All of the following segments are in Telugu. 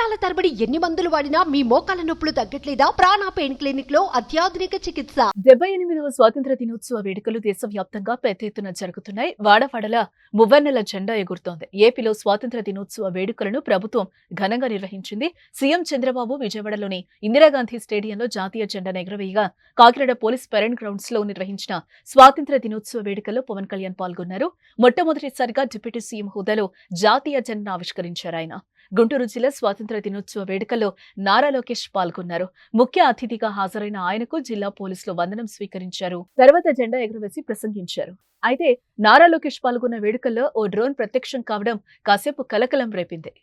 సంవత్సరాల తరబడి ఎన్ని మందులు వాడినా మీ మోకాల నొప్పులు తగ్గట్లేదా? ప్రాణ పెయిన్ క్లినిక్ లో అత్యాధునిక చికిత్స. 78వ స్వాతంత్ర దినోత్సవ వేడుకలు దేశవ్యాప్తంగా పెద్ద ఎత్తున జరుగుతున్నాయి. వాడవాడల మువ్వన్నెల జెండా ఎగురుతోంది. ఏపీలో స్వాతంత్ర దినోత్సవ వేడుకలను ప్రభుత్వం ఘనంగా నిర్వహించింది. సీఎం చంద్రబాబు విజయవాడలోని ఇందిరాగాంధీ స్టేడియంలో జాతీయ జెండాను ఎగురవేయగా, కాకినాడ పోలీస్ పెరెడ్ గ్రౌండ్స్ లో నిర్వహించిన స్వాతంత్ర దినోత్సవ వేడుకల్లో పవన్ కళ్యాణ్ పాల్గొన్నారు. మొట్టమొదటిసారిగా డిప్యూటీ సీఎం హోదాలో జాతీయ జెండాను ఆవిష్కరించారు ఆయన. గుంటూరు జిల్లా స్వాతంత్ర దినోత్సవ వేడుకల్లో నారా లోకేష్ పాల్గొన్నారు. ముఖ్య అతిథిగా హాజరైన ఆయనకు జిల్లా పోలీసులు వందనం స్వీకరించారు. తర్వాత జెండా ఎగురవేసి ప్రసంగించారు. అయితే నారా లోకేష్ పాల్గొన్న వేడుకల్లో ఓ డ్రోన్ ప్రత్యక్షం కావడం కాసేపు కలకలం రేపింది.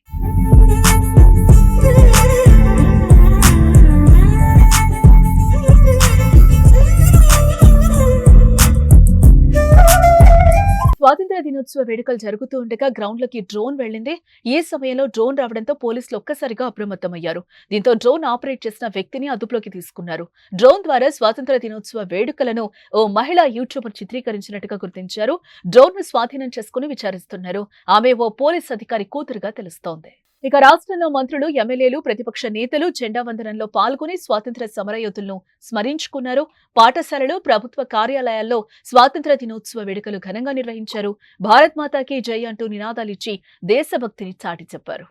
స్వాతంత్ర దినోత్సవ వేడుకలు జరుగుతూ ఉండగా గ్రౌండ్ లోకి డ్రోన్ వెళ్లింది. ఈ సమయంలో డ్రోన్ రావడంతో పోలీసులు ఒక్కసారిగా అప్రమత్తమయ్యారు. దీంతో డ్రోన్ ఆపరేట్ చేసిన వ్యక్తిని అదుపులోకి తీసుకున్నారు. డ్రోన్ ద్వారా స్వాతంత్ర దినోత్సవ వేడుకలను ఓ మహిళా యూట్యూబర్ చిత్రీకరించినట్టుగా గుర్తించారు. డ్రోన్ ను స్వాధీనం చేసుకుని విచారిస్తున్నారు. ఆమె ఓ పోలీస్ అధికారి కూతురుగా తెలుస్తోంది. ఇక రాష్ట్రంలో మంత్రులు, ఎమ్మెల్యేలు, ప్రతిపక్ష నేతలు జెండా వందనంలో పాల్గొని స్వాతంత్ర సమరయోధులను స్మరించుకున్నారు. పాఠశాలలు, ప్రభుత్వ కార్యాలయాల్లో స్వాతంత్ర దినోత్సవ వేడుకలు ఘనంగా నిర్వహించారు. భారత్ మాతాకి జై అంటూ నినాదాలిచ్చి దేశభక్తిని చాటి చెప్పారు.